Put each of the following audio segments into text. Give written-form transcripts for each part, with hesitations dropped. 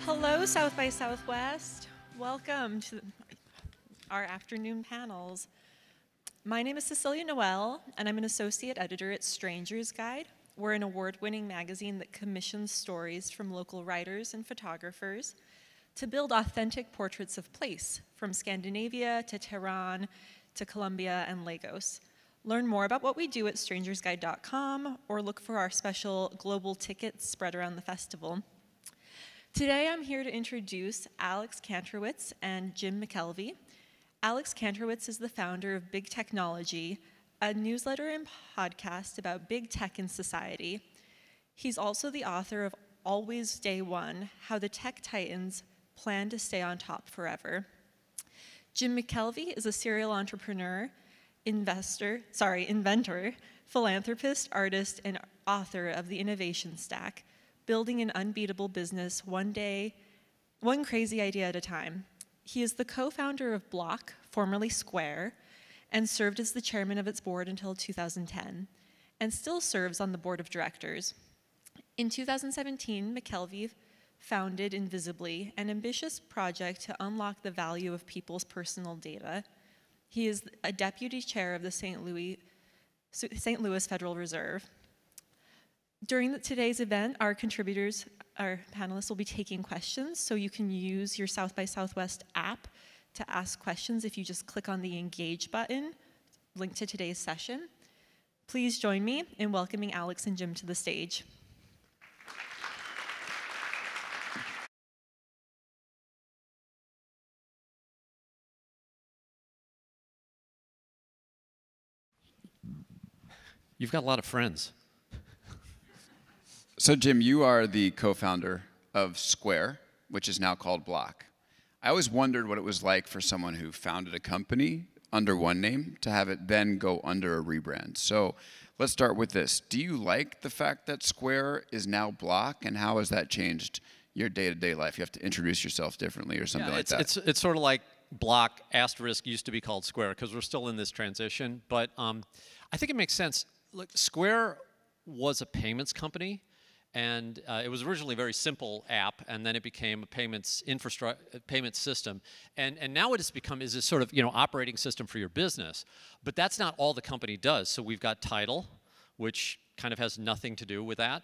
Hello, South by Southwest. Welcome to our afternoon panels. My name is Cecilia Noel, and I'm an associate editor at Stranger's Guide. We're an award-winning magazine that commissions stories from local writers and photographers to build authentic portraits of place, from Scandinavia to Tehran to Colombia and Lagos. Learn more about what we do at strangersguide.com or look for our special global tickets spread around the festival. Today I'm here to introduce Alex Kantrowitz and Jim Mckelvey. Alex Kantrowitz is the founder of Big Technology, a newsletter and podcast about big tech in society. He's also the author of Always Day One, How the Tech Titans Plan to Stay on Top Forever. Jim Mckelvey is a serial entrepreneur, inventor, philanthropist, artist, and author of The Innovation Stack, building an unbeatable business one crazy idea at a time. He is the co-founder of Block, formerly Square, and served as the chairman of its board until 2010, and still serves on the board of directors. In 2017, Mckelvey founded Invisibly, an ambitious project to unlock the value of people's personal data. He is a deputy chair of the St. Louis Federal Reserve. During today's event, our panelists will be taking questions, so you can use your South by Southwest app to ask questions if you just click on the Engage button linked to today's session. Please join me in welcoming Alex and Jim to the stage. You've got a lot of friends. So Jim, you are the co-founder of Square, which is now called Block. I always wondered what it was like for someone who founded a company under one name to have it then go under a rebrand. So let's start with this. Do you like the fact that Square is now Block, and how has that changed your day-to-day life? You have to introduce yourself differently or something like that. It's sort of like Block * used to be called Square because we're still in this transition. But I think it makes sense. Look, Square was a payments company. And it was originally a very simple app, and then it became a payments system. And now what it's become is this sort of operating system for your business. But that's not all the company does. So we've got Title, which kind of has nothing to do with that.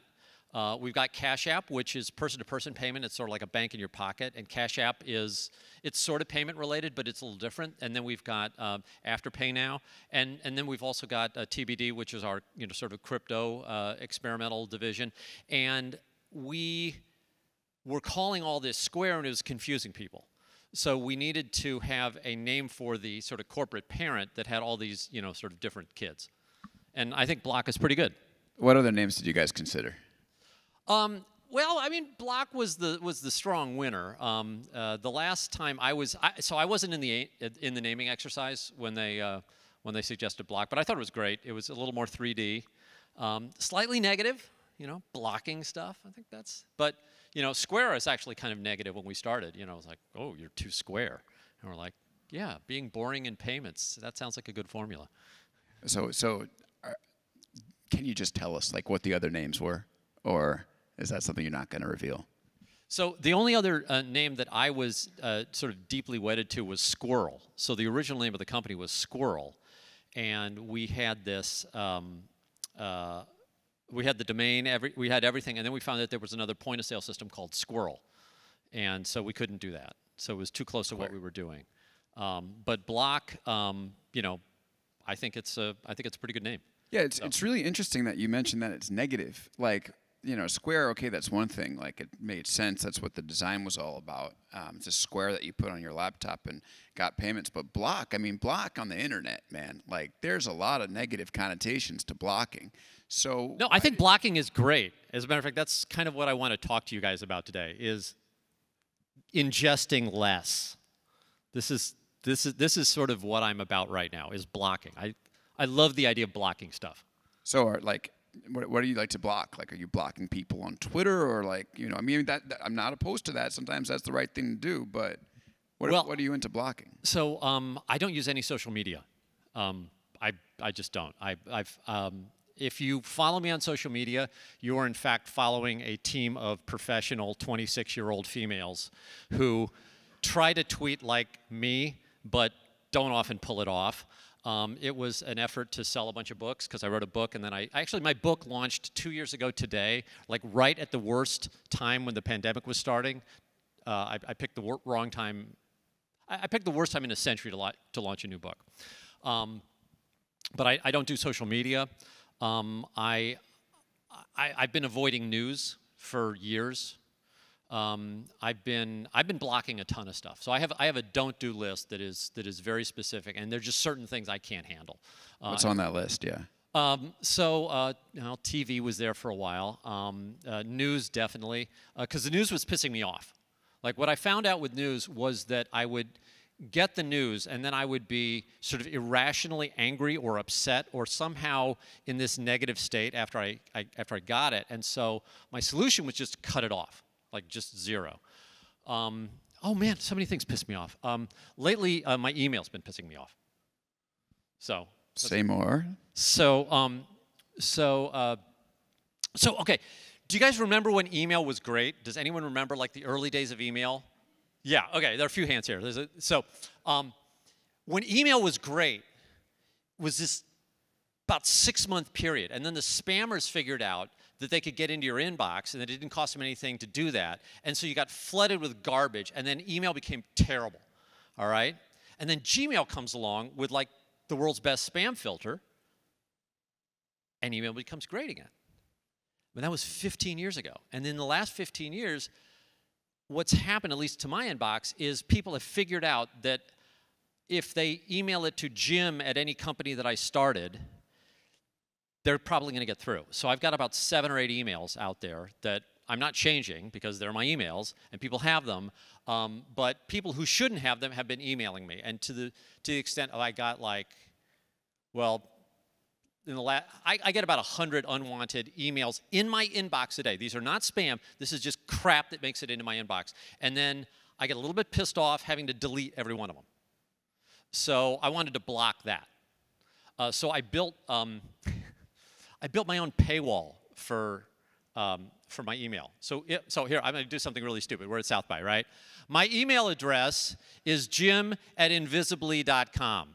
We've got Cash App, which is person-to-person payment. It's sort of like a bank in your pocket. And Cash App it's sort of payment related, but it's a little different. And then we've got Afterpay now. And then we've also got TBD, which is our sort of crypto experimental division. And we were calling all this Square, and it was confusing people. So we needed to have a name for the sort of corporate parent that had all these sort of different kids. And I think Block is pretty good. What other names did you guys consider? Well, I mean, Block was the strong winner. The last time I wasn't in the naming exercise when they suggested Block, but I thought it was great. It was a little more 3D, slightly negative, blocking stuff. I think but Square is actually kind of negative when we started. It was like, oh, you're too square, and we're like, yeah, being boring in payments. That sounds like a good formula. So can you just tell us like what the other names were, or is that something you're not going to reveal? So the only other name that I was sort of deeply wedded to was Squirrel. So the original name of the company was Squirrel, and we had this. We had the domain. We had everything, and then we found that there was another point-of-sale system called Squirrel, and so we couldn't do that. So it was too close to what we were doing. But Block, I think it's a pretty good name. Yeah, it's really interesting that you mentioned that it's negative. Like, Square, okay, that's one thing. Like, it made sense. That's what the design was all about. It's a square that you put on your laptop and got payments. But Block on the internet, man, like, there's a lot of negative connotations to blocking. So no, I think blocking is great. As a matter of fact, that's kind of what I want to talk to you guys about today, is ingesting less. This is sort of what I'm about right now, is blocking. I love the idea of blocking stuff. So, what do you like to block? Like, are you blocking people on Twitter, or like, that I'm not opposed to that. Sometimes that's the right thing to do. But what are you into blocking? So I don't use any social media. I just don't. If you follow me on social media, you are in fact following a team of professional 26-year-old females who try to tweet like me, but don't often pull it off. It was an effort to sell a bunch of books because I wrote a book, and then actually my book launched 2 years ago today, like right at the worst time when the pandemic was starting. I picked the wrong time. I picked the worst time in a century to launch a new book. But I don't do social media. I've been avoiding news for years. I've been blocking a ton of stuff. So I have a don't do list that is very specific, and there's just certain things I can't handle. What's on that list? Yeah. TV was there for a while. News definitely, because the news was pissing me off. Like what I found out with news was that I would get the news, and then I would be sort of irrationally angry or upset or somehow in this negative state after I got it. And so my solution was just cut it off, like just zero. Oh man, so many things piss me off. Lately, my email's been pissing me off. So say more. So okay. Do you guys remember when email was great? Does anyone remember like the early days of email? Yeah, okay, there are a few hands here. When email was great, was this about 6-month period, and then the spammers figured out that they could get into your inbox, and it didn't cost them anything to do that, and so you got flooded with garbage, and then email became terrible, all right? And then Gmail comes along with like the world's best spam filter, and email becomes great again. But that was 15 years ago, and in the last 15 years, what's happened, at least to my inbox, is people have figured out that if they email it to Jim at any company that I started, they're probably going to get through. So I've got about 7 or 8 emails out there that I'm not changing because they're my emails and people have them. But people who shouldn't have them have been emailing me. And to the extent I got like, well, I get about 100 unwanted emails in my inbox a day. These are not spam. This is just crap that makes it into my inbox. And then I get a little bit pissed off having to delete every one of them. So I wanted to block that. So I built my own paywall for my email. So here, I'm going to do something really stupid. We're at South by, right? My email address is jim@invisibly.com.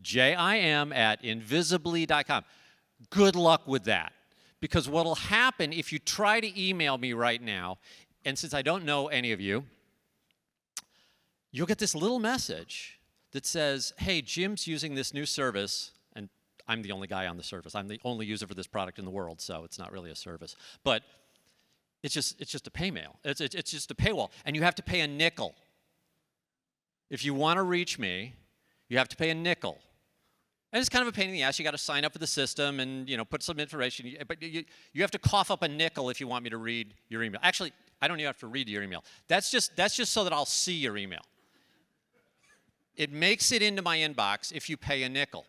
JIM@invisibly.com. Good luck with that. Because what will happen if you try to email me right now, and since I don't know any of you, you'll get this little message that says, hey, Jim's using this new service, and I'm the only guy on the service. I'm the only user for this product in the world, so it's not really a service. But it's just a pay mail. It's just a paywall, and you have to pay a nickel. If you want to reach me, you have to pay a nickel. And it's kind of a pain in the ass. You got to sign up for the system and put some information. But you have to cough up a nickel if you want me to read your email. Actually, I don't even have to read your email. That's just so that I'll see your email. It makes it into my inbox if you pay a nickel.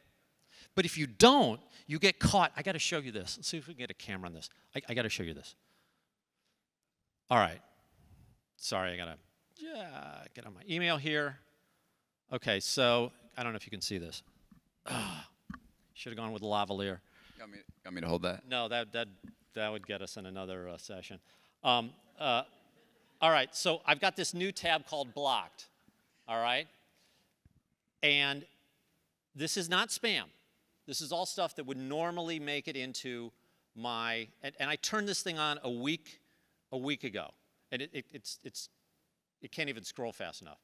But if you don't, you get caught. I got to show you this. Let's see if we can get a camera on this. I got to show you this. All right. Sorry, I got to get on my email here. Okay, so I don't know if you can see this. Should have gone with the lavalier. You want me to hold that? No, that would get us in another session. All right, so I've got this new tab called Blocked. All right, and this is not spam. This is all stuff that would normally make it into my. And I turned this thing on a week ago, and it can't even scroll fast enough.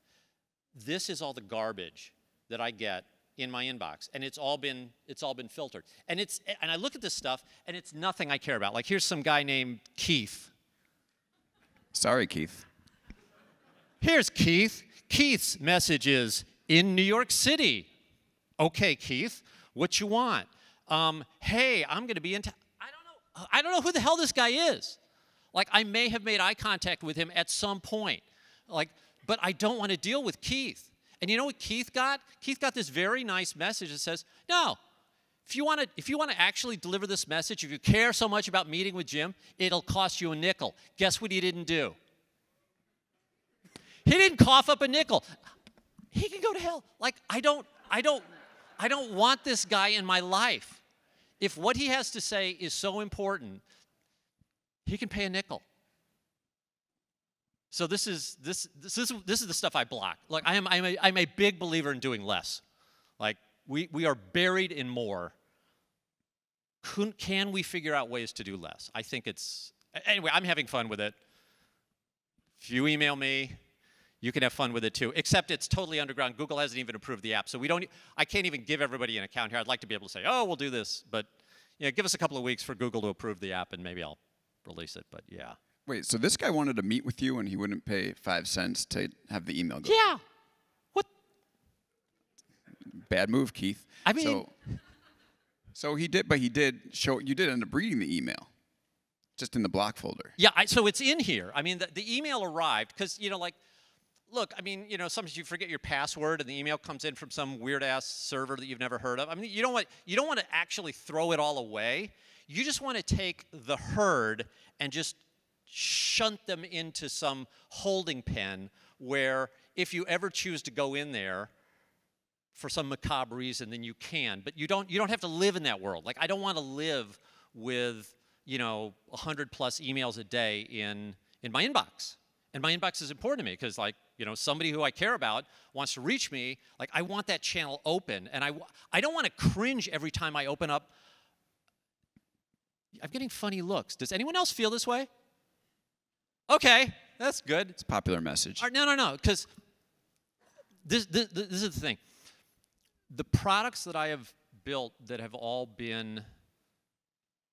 This is all the garbage that I get in my inbox, and it's all been filtered. And I look at this stuff, and it's nothing I care about. Like here's some guy named Keith. Sorry, Keith. Here's Keith. Keith's message is in New York City. Okay, Keith, what you want? Hey, I'm going to be in. I don't know who the hell this guy is. Like I may have made eye contact with him at some point. But I don't want to deal with Keith. And you know what Keith got? Keith got this very nice message that says, no, if you want to actually deliver this message, if you care so much about meeting with Jim, it'll cost you a nickel. Guess what he didn't do? He didn't cough up a nickel. He can go to hell. Like I don't want this guy in my life. if what he has to say is so important, he can pay a nickel. So this is the stuff I block. Like I'm a big believer in doing less. Like we are buried in more. Can we figure out ways to do less? I think it's anyway. I'm having fun with it. If you email me, you can have fun with it too. Except it's totally underground. Google hasn't even approved the app, so we don't. I can't even give everybody an account here. I'd like to be able to say, oh, we'll do this, but give us a couple of weeks for Google to approve the app, and maybe I'll release it. But yeah. Wait, so this guy wanted to meet with you and he wouldn't pay 5 cents to have the email go? Yeah. What? Bad move, Keith. I mean. So he did, but he did show, you did end up reading the email, just in the block folder. Yeah, so it's in here. I mean, the email arrived because, look, I mean, sometimes you forget your password and the email comes in from some weird-ass server that you've never heard of. I mean, you don't want to actually throw it all away. You just want to take the herd and just shunt them into some holding pen where if you ever choose to go in there for some macabre reason, then you can. But you don't have to live in that world. Like, I don't want to live with, 100 plus emails a day in my inbox. And my inbox is important to me because, like, somebody who I care about wants to reach me. Like, I want that channel open. And I don't want to cringe every time I open up. I'm getting funny looks. Does anyone else feel this way? Okay, that's good. It's a popular message. No, because this is the thing. The products that I have built that have all been,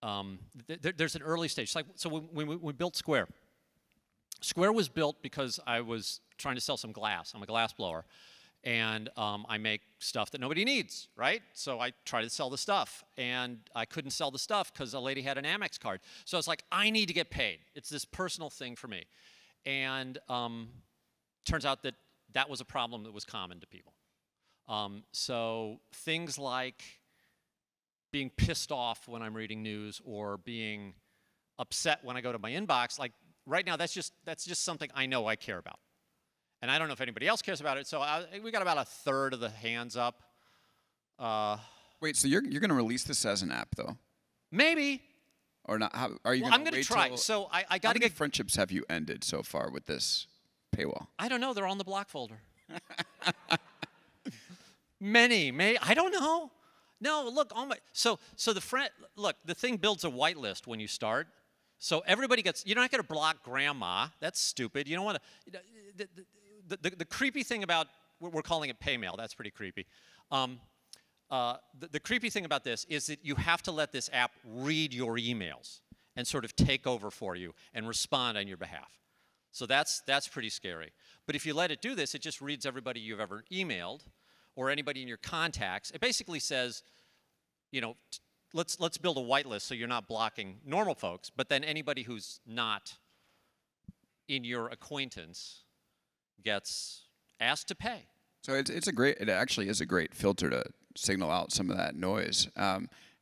there's an early stage. So when we built Square, Square was built because I was trying to sell some glass. I'm a glass blower. And I make stuff that nobody needs, right? So I try to sell the stuff. And I couldn't sell the stuff because a lady had an Amex card. So it's like, I need to get paid. It's this personal thing for me. And turns out that was a problem that was common to people. So things like being pissed off when I'm reading news or being upset when I go to my inbox, like right now, that's just something I know I care about. And I don't know if anybody else cares about it, so we got about a third of the hands up. Wait, so you're going to release this as an app, though? Maybe. Or not? How, are you? Well, I'm going to try. So I got to get. How many friendships have you ended so far with this paywall? I don't know. They're on the block folder. Many. I don't know. No, look. So the thing builds a whitelist when you start. So everybody gets. You're not going to block grandma. That's stupid. You don't want to. The creepy thing about, we're calling it pay mail, that's pretty creepy. The creepy thing about this is that you have to let this app read your emails and sort of take over for you and respond on your behalf. So that's pretty scary. But if you let it do this, it just reads everybody you've ever emailed or anybody in your contacts. It basically says, let's build a whitelist so you're not blocking normal folks, but then anybody who's not in your acquaintance gets asked to pay. So it actually is a great filter to signal out some of that noise.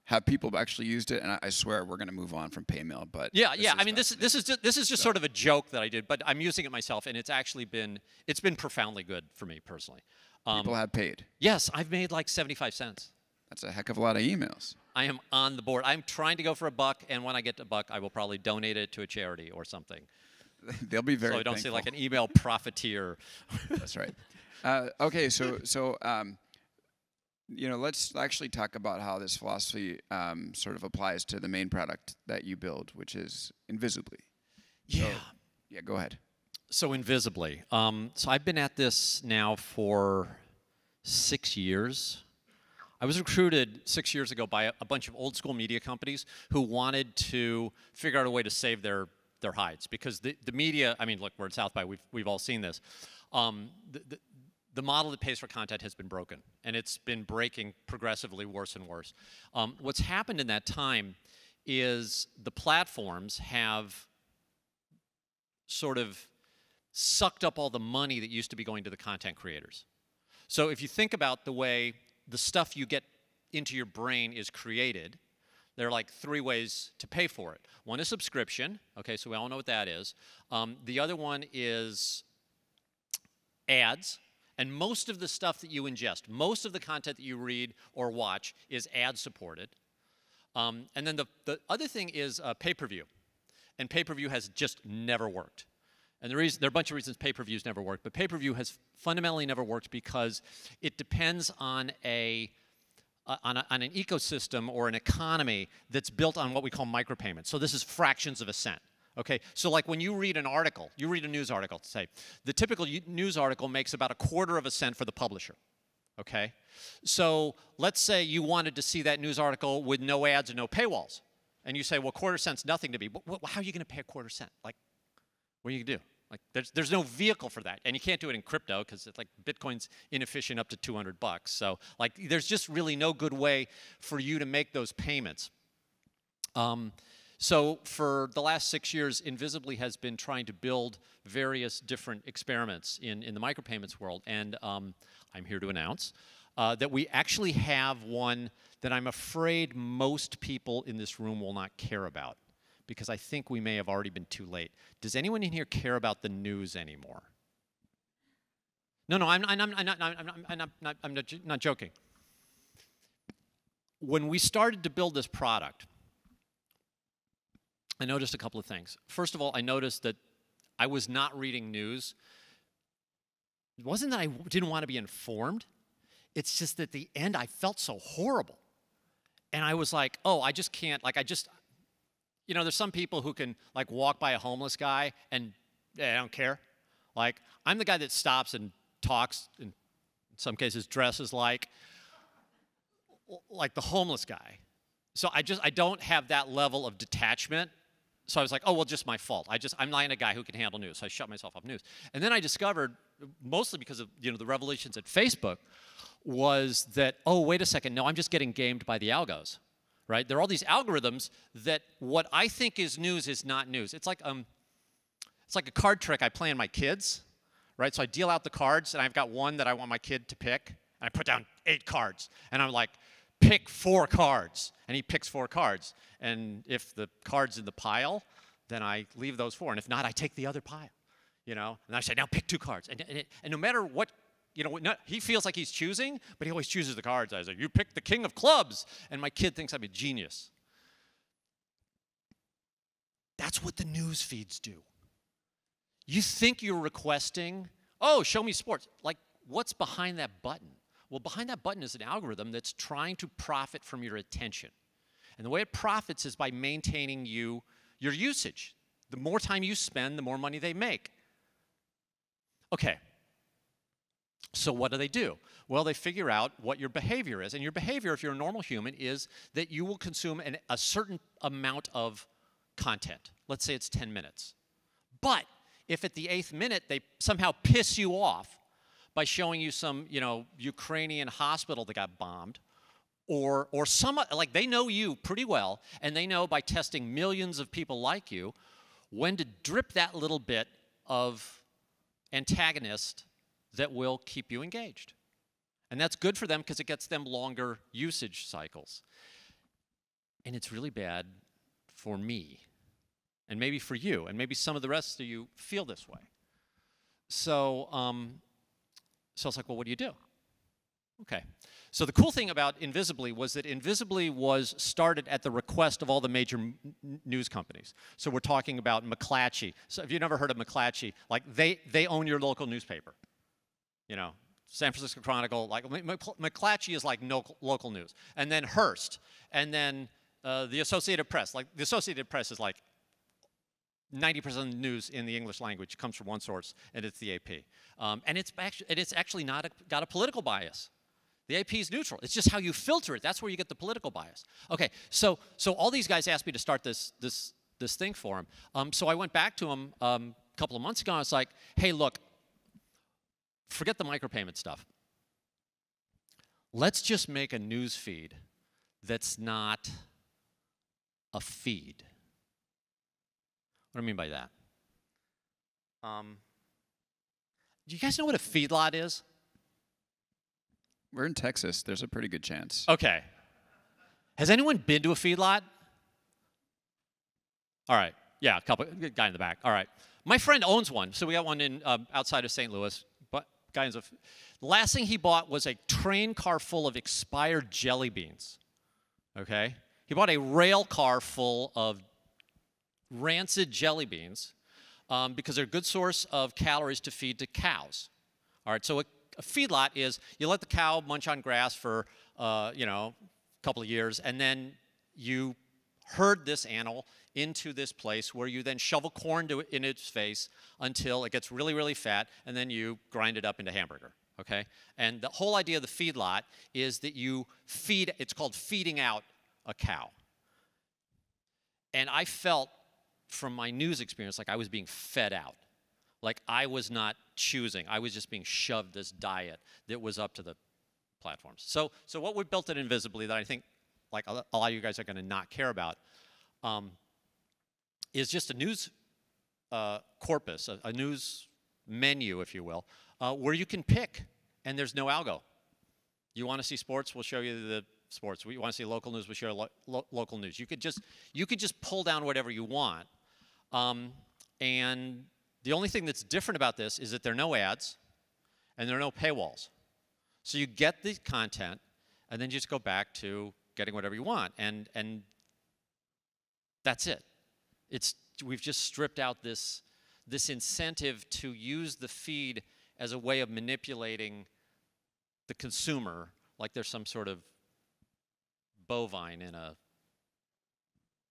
Have people actually used it? And I swear we're going to move on from PayMail, but yeah. I mean, this is just sort of a joke that I did, but I'm using it myself, and it's been profoundly good for me personally. People have paid. Yes, I've made like 75 cents. That's a heck of a lot of emails. I am on the board. I'm trying to go for $1, and when I get to $1, I will probably donate it to a charity or something. They'll be very. So I don't thankful. see like an email profiteer. That's right. Okay, so let's actually talk about how this philosophy sort of applies to the main product that you build, which is Invisibly. Yeah. So, go ahead. So Invisibly. So I've been at this now for 6 years. I was recruited 6 years ago by a bunch of old school media companies who wanted to figure out a way to save their hides, because the media, I mean, look, we're at South by, we've all seen this. The model that pays for content has been broken, and it's been breaking progressively worse and worse. What's happened in that time is the platforms have sort of sucked up all the money that used to be going to the content creators. So if you think about the way the stuff you get into your brain is created, there are like 3 ways to pay for it. One is subscription. Okay, so we all know what that is. The other one is ads. And most of the stuff that you ingest, most of the content that you read or watch is ad-supported. And then the other thing is pay-per-view. And pay-per-view has just never worked. And there are a bunch of reasons pay-per-views never worked, but pay-per-view has fundamentally never worked because it depends on an ecosystem or an economy that's built on what we call micropayments. So this is fractions of a cent. Okay, so like when you read an article, you read a news article, say, the typical news article makes about 1/4 of a cent for the publisher. Okay, so let's say you wanted to see that news article with no ads and no paywalls, and you say, well, 1/4 cent's nothing to me. How are you going to pay 1/4 cent? Like, what are you going to do? Like, there's no vehicle for that, and you can't do it in crypto because it's like Bitcoin's inefficient up to $200. So like, there's just really no good way for you to make those payments. So for the last 6 years, Invisibly has been trying to build various different experiments in the micropayments world, and I'm here to announce that we actually have one that I'm afraid most people in this room will not care about, because I think we may have already been too late. Does anyone in here care about the news anymore? No, I'm not joking. When we started to build this product, I noticed a couple of things. First of all, I noticed that I was not reading news. It wasn't that I didn't want to be informed. It's just that at the end, I felt so horrible. And I was like, oh, I just can't, like, you know, there's some people who can, like, walk by a homeless guy and they don't care. Like, I'm the guy that stops and talks, in some cases dresses like the homeless guy. So I don't have that level of detachment. So I was like, oh, well, just my fault. I'm not a guy who can handle news. So I shut myself off news. And then I discovered, mostly because of, you know, the revelations at Facebook, was that, oh, wait a second, no, I'm just getting gamed by the algos, right? There are all these algorithms that what I think is news is not news. It's like a card trick I play on my kids, right? So I deal out the cards, and I've got one that I want my kid to pick, and I put down 8 cards, and I'm like, pick 4 cards, and he picks 4 cards. And if the card's in the pile, then I leave those 4, and if not, I take the other pile, you know? And I say, now pick 2 cards. And no matter what, you know, he feels like he's choosing, but he always chooses the cards. I say, you pick the king of clubs, and my kid thinks I'm a genius. That's what the news feeds do. You think you're requesting, oh, show me sports. Like, what's behind that button? Well, behind that button is an algorithm that's trying to profit from your attention. And the way it profits is by maintaining your usage. The more time you spend, the more money they make. Okay. So what do? Well, they figure out what your behavior is. And your behavior, if you're a normal human, is that you will consume a certain amount of content. Let's say it's 10 minutes. But if at the 8th minute they somehow piss you off by showing you some, you know, Ukrainian hospital that got bombed, or some, like, they know you pretty well, and they know by testing millions of people like you when to drip that little bit of antagonist that will keep you engaged. And that's good for them because it gets them longer usage cycles. And it's really bad for me, and maybe for you, and maybe some of the rest of you feel this way. So I was like, well, what do you do? Okay. So the cool thing about Invisibly was that Invisibly was started at the request of all the major news companies. So we're talking about Mckelvey. So if you've never heard of Mckelvey, like, they own your local newspaper. You know, San Francisco Chronicle, like, Mckelvey is like local news. And then Hearst, and then the Associated Press. Like, the Associated Press is like 90% of the news in the English language comes from one source, and it's the AP. And it's actually not got a political bias. The AP is neutral. It's just how you filter it. That's where you get the political bias. Okay, so all these guys asked me to start this thing for them. So I went back to them a couple of months ago, and I was like, hey, look, forget the micropayment stuff. Let's just make a news feed that's not a feed. What do I mean by that? Do you guys know what a feedlot is? We're in Texas. There's a pretty good chance. Okay. Has anyone been to a feedlot? All right. Yeah, a couple. Guy in the back. All right. My friend owns one. So we got one in outside of St. Louis. But the last thing he bought was a train car full of expired jelly beans. Okay. He bought a rail car full of rancid jelly beans because they're a good source of calories to feed to cows. All right, so a feedlot is you let the cow munch on grass for a couple of years, and then you herd this animal into this place where you then shovel corn in its face until it gets really, really fat, and then you grind it up into hamburger. Okay, and the whole idea of the feedlot is that you feed. It's called feeding out a cow. And I felt from my news experience like I was being fed out. Like I was not choosing. I was just being shoved this diet that was up to the platforms. So what we built at Invisibly that I think like a lot of you guys are going to not care about is just a news corpus, a news menu, if you will, where you can pick, and there's no algo. You want to see sports? We'll show you the sports. You want to see local news? We'll show local news. You could just pull down whatever you want, and the only thing that's different about this is that there are no ads, and there are no paywalls. So you get the content, and then you just go back to getting whatever you want, and that's it. We've just stripped out this incentive to use the feed as a way of manipulating the consumer, like there's some sort of bovine in a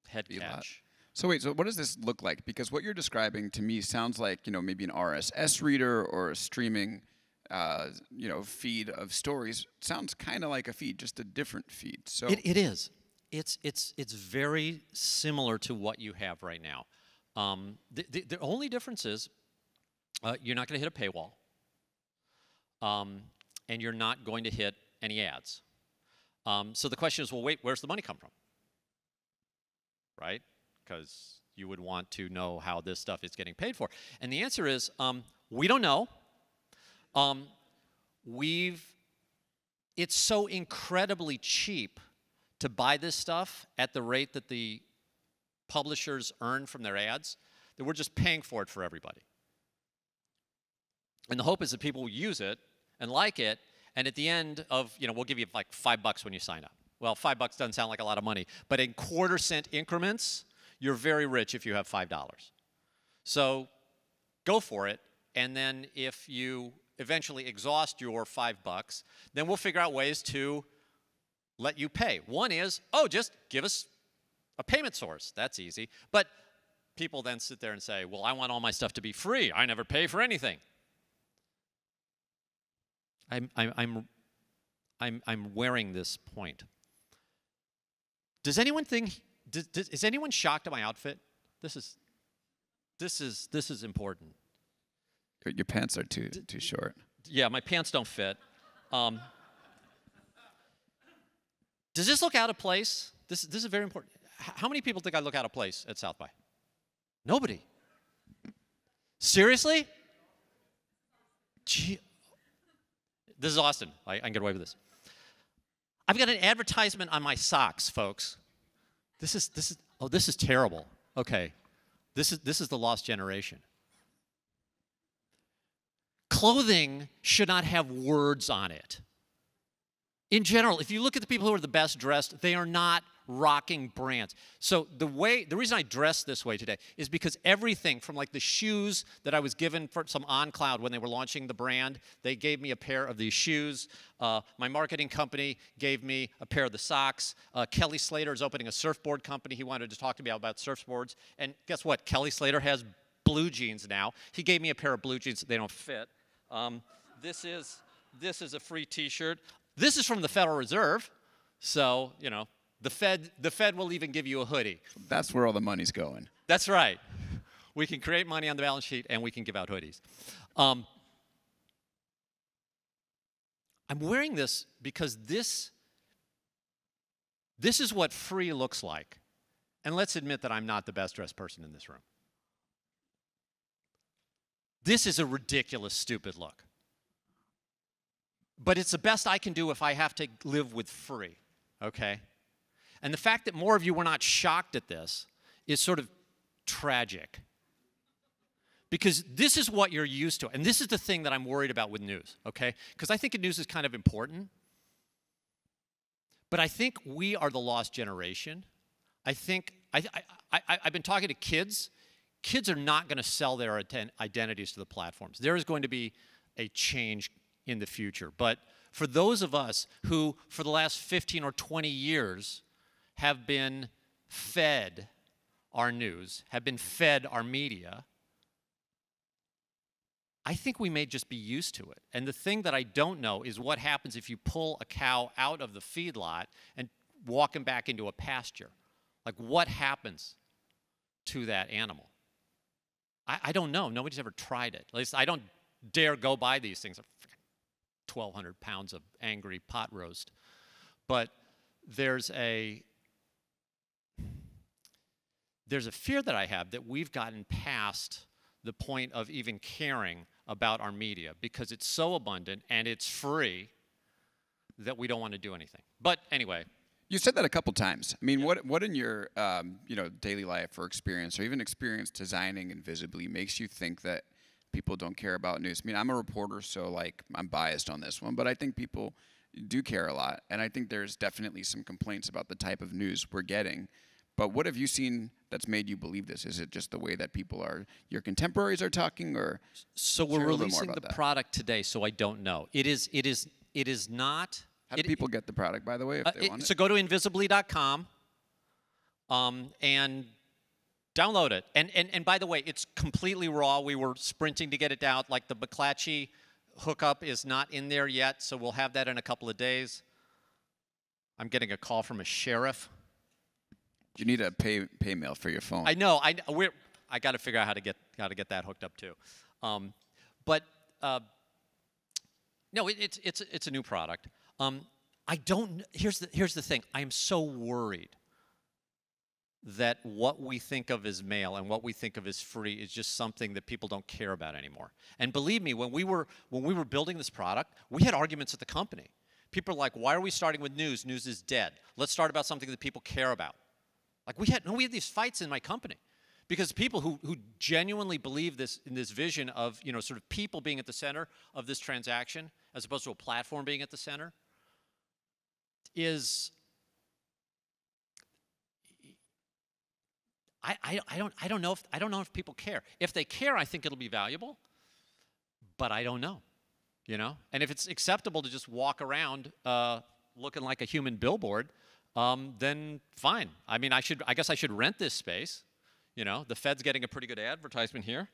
head catch. So wait, so what does this look like? Because what you're describing to me sounds like, maybe an RSS reader or a streaming, feed of stories. It sounds kind of like a feed, just a different feed. So it is. It's very similar to what you have right now. The only difference is you're not going to hit a paywall, and you're not going to hit any ads. So the question is, well, wait, where's the money come from? Right? Because you would want to know how this stuff is getting paid for. And the answer is, we don't know. It's so incredibly cheap to buy this stuff at the rate that the publishers earn from their ads that we're just paying for it for everybody. And the hope is that people will use it and like it, and at the end of, we'll give you like $5 when you sign up. Well, $5 doesn't sound like a lot of money, but in quarter-cent increments, you're very rich if you have $5. So go for it, and then if you eventually exhaust your $5, then we'll figure out ways to let you pay. One is, just give us a payment source. That's easy. But people then sit there and say, well, I want all my stuff to be free. I never pay for anything. I'm wearing this point. Does anyone think? Is anyone shocked at my outfit? This is important. Your pants are too short. Yeah, my pants don't fit. Does this look out of place? This is very important. How many people think I look out of place at South by? Nobody. Seriously? Gee. This is Austin. I can get away with this. I've got an advertisement on my socks, folks. This is terrible. Okay. This is the lost generation. Clothing should not have words on it. In general, if you look at the people who are the best dressed, they are not rocking brands. So the reason I dress this way today is because everything from like the shoes that I was given for some OnCloud when they were launching the brand, they gave me a pair of these shoes. My marketing company gave me a pair of the socks. Kelly Slater is opening a surfboard company. He wanted to talk to me about surfboards. And guess what? Kelly Slater has blue jeans now. He gave me a pair of blue jeans. They don't fit. This is a free T-shirt. This is from the Federal Reserve, so, the Fed will even give you a hoodie. That's where all the money's going. That's right. We can create money on the balance sheet, and we can give out hoodies. I'm wearing this because this is what free looks like. And let's admit that I'm not the best dressed person in this room. This is a ridiculous, stupid look. But it's the best I can do if I have to live with free, okay? And the fact that more of you were not shocked at this is sort of tragic. Because this is what you're used to. And this is the thing that I'm worried about with news, okay? Because I think news is kind of important. But I think we are the lost generation. I think, I've been talking to kids. Kids are not going to sell their identities to the platforms. There is going to be a change in the future. But for those of us who, for the last 15 or 20 years, have been fed our news, have been fed our media, I think we may just be used to it. And the thing that I don't know is what happens if you pull a cow out of the feedlot and walk him back into a pasture. Like, what happens to that animal? I don't know. Nobody's ever tried it. At least I don't dare go buy these things. 1,200 pounds of angry pot roast. But there's a fear that I have that we've gotten past the point of even caring about our media because it's so abundant and it's free that we don't want to do anything. But anyway. You said that a couple times. I mean, yeah. What in your daily life or experience or even experience designing invisibly makes you think that people don't care about news? I mean, I'm a reporter, so like I'm biased on this one, but I think people do care a lot, and I think there's definitely some complaints about the type of news we're getting. But what have you seen that's made you believe this? Is it just the way that people are, your contemporaries are talking, or? So we're releasing the product today, so I don't know. It is not. How do people get the product, by the way, if they want it? So go to invisibly.com and download it. And by the way, it's completely raw. We were sprinting to get it out. Like the Mckelvey hookup is not in there yet, so we'll have that in a couple of days. I'm getting a call from a sheriff. You need a pay mail for your phone. I know. I got to figure out how to get that hooked up too. No, it's a new product. I don't. Here's the thing. I am so worried that what we think of as mail and what we think of as free is just something that people don't care about anymore. And believe me, when we were building this product, we had arguments at the company. People are like, "Why are we starting with news? News is dead. Let's start about something that people care about." Like we had these fights in my company because people who genuinely believe in this vision of sort of people being at the center of this transaction as opposed to a platform being at the center is I don't know if people care. If they care, I think it'll be valuable, but I don't know, And if it's acceptable to just walk around looking like a human billboard, then fine. I mean, I guess I should rent this space. The Fed's getting a pretty good advertisement here,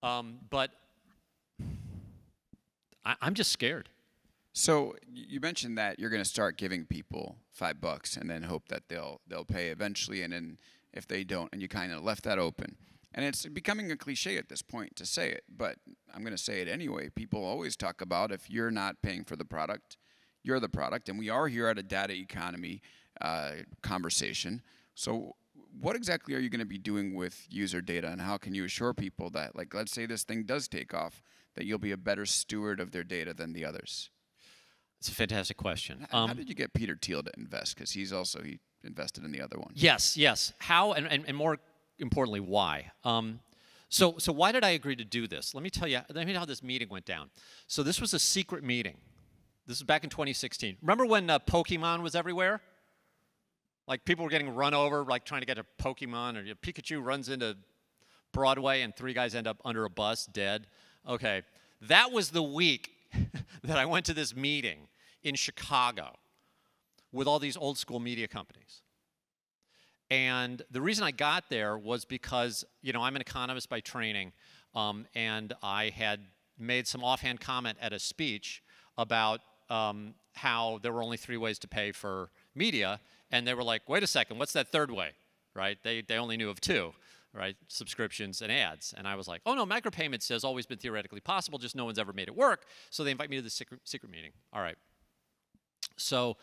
But I'm just scared. So you mentioned that you're going to start giving people $5 and then hope that they'll pay eventually, and then if they don't, and you kind of left that open. And it's becoming a cliche at this point to say it, but I'm going to say it anyway. People always talk about if you're not paying for the product, you're the product, and we are here at a data economy conversation. So what exactly are you going to be doing with user data, and how can you assure people that, like, let's say this thing does take off, that you'll be a better steward of their data than the others? It's a fantastic question. How did you get Peter Thiel to invest? Because he invested in the other one. Yes. How, and more importantly, why? So why did I agree to do this? Let me tell you how this meeting went down. So this was a secret meeting. This is back in 2016. Remember when Pokemon was everywhere? Like people were getting run over, like trying to get a Pokemon, or Pikachu runs into Broadway and 3 guys end up under a bus dead. Okay, that was the week that I went to this meeting in Chicago with all these old school media companies. And the reason I got there was because, I'm an economist by training, and I had made some offhand comment at a speech about how there were only 3 ways to pay for media, and they were like, wait a second, what's that third way, right? They only knew of 2, right? Subscriptions and ads. And I was like, oh no, micropayments has always been theoretically possible, just no one's ever made it work. So they invite me to the secret meeting. All right. So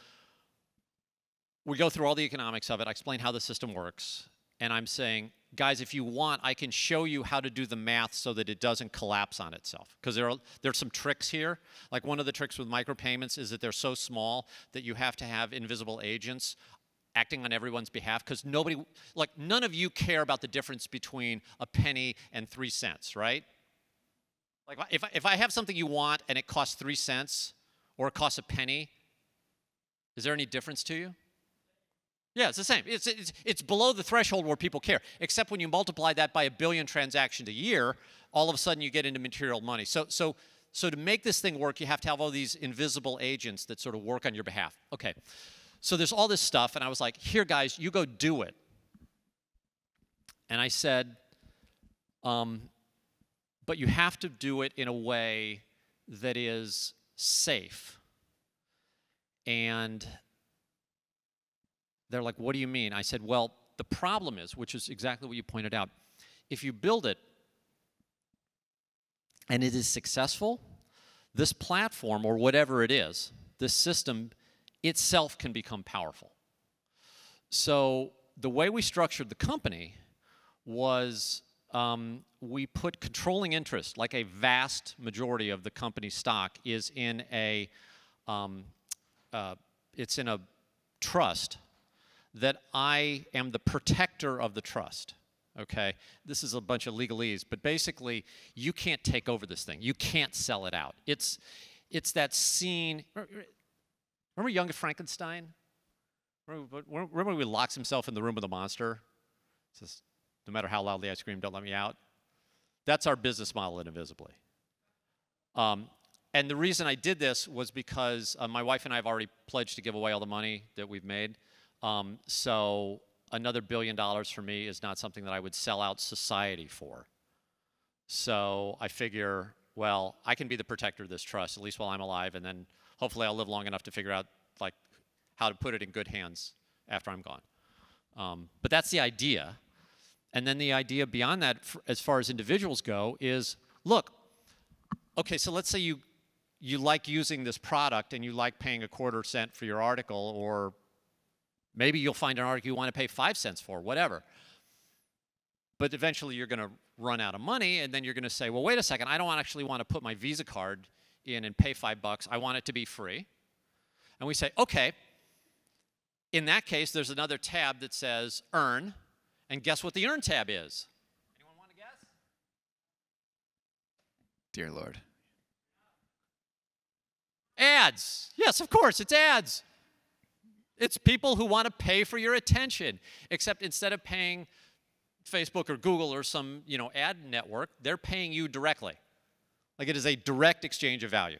we go through all the economics of it. I explain how the system works. And I'm saying, guys, if you want, I can show you how to do the math so that it doesn't collapse on itself. Because there's some tricks here. Like one of the tricks with micropayments is that they're so small that you have to have invisible agents acting on everyone's behalf, because none of you care about the difference between a penny and 3 cents, right? Like if I have something you want and it costs 3 cents or it costs a penny, Is there any difference to you? Yeah, it's the same. It's below the threshold where people care, except when you multiply that by 1 billion transactions a year, all of a sudden you get into material money. So to make this thing work, you have to have all these invisible agents that sort of work on your behalf. Okay, so there's all this stuff, and I was like, here, guys, you go do it. And I said, but you have to do it in a way that is safe. And they're like, what do you mean? I said, well, the problem is, which is exactly what you pointed out, if you build it and it is successful, this platform or whatever it is, this system itself can become powerful. So the way we structured the company was we put controlling interest, like a vast majority of the company's stock is in a, it's in a trust that I am the protector of the trust, okay? This is a bunch of legalese, but basically, you can't take over this thing. You can't sell it out. It's that scene, remember Young Frankenstein? Remember when he locks himself in the room with the monster? It says, no matter how loudly I scream, don't let me out. That's our business model at Invisibly. And the reason I did this was because my wife and I have already pledged to give away all the money that we've made. So another $1 billion for me is not something that I would sell out society for. So I figure, well, I can be the protector of this trust, at least while I'm alive, and then hopefully I'll live long enough to figure out like how to put it in good hands after I'm gone. But that's the idea. And then the idea beyond that, as far as individuals go, is, look, okay, so let's say you like using this product and you like paying 1/4 cent for your article, or maybe you'll find an article you want to pay 5 cents for, whatever. But eventually you're going to run out of money, and then you're going to say, well, wait a second, I don't actually want to put my Visa card in and pay $5. I want it to be free. And we say, okay, in that case, there's another tab that says Earn, and guess what the Earn tab is? Anyone want to guess? Dear Lord. Ads. Yes, of course, it's ads. It's people who want to pay for your attention, except instead of paying Facebook or Google or some, ad network, they're paying you directly. Like it is a direct exchange of value.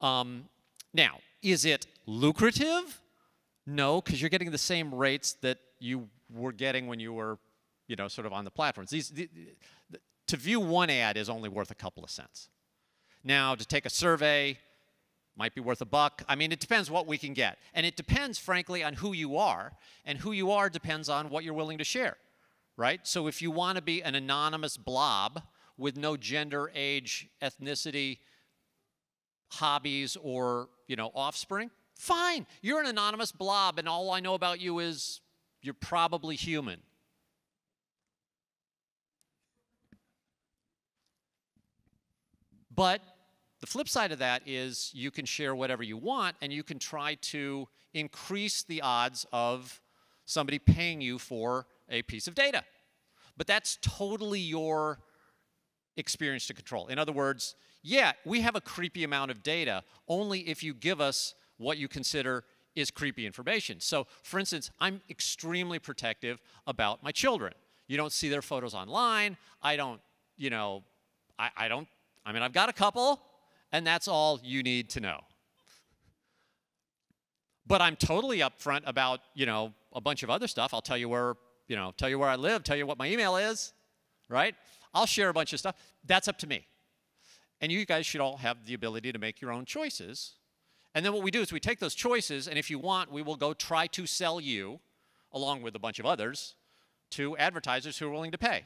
Now, is it lucrative? No, because you're getting the same rates that you were getting when you were, sort of on the platforms. To view one ad is only worth a couple of cents. Now, to take a survey might be worth $1. I mean, it depends what we can get. And it depends, frankly, on who you are. And who you are depends on what you're willing to share, right? So if you want to be an anonymous blob with no gender, age, ethnicity, hobbies, or, offspring, fine. You're an anonymous blob, and all I know about you is you're probably human. But the flip side of that is you can share whatever you want, and you can try to increase the odds of somebody paying you for a piece of data. But that's totally your experience to control. In other words, yeah, we have a creepy amount of data only if you give us what you consider is creepy information. So, for instance, I'm extremely protective about my children. You don't see their photos online. I don't, I've got a couple, and that's all you need to know. But I'm totally upfront about, a bunch of other stuff. I'll tell you where, I live, tell you what my email is, right? I'll share a bunch of stuff. That's up to me. And you guys should all have the ability to make your own choices. And then what we do is we take those choices, and if you want, we will go try to sell you, along with a bunch of others, to advertisers who are willing to pay.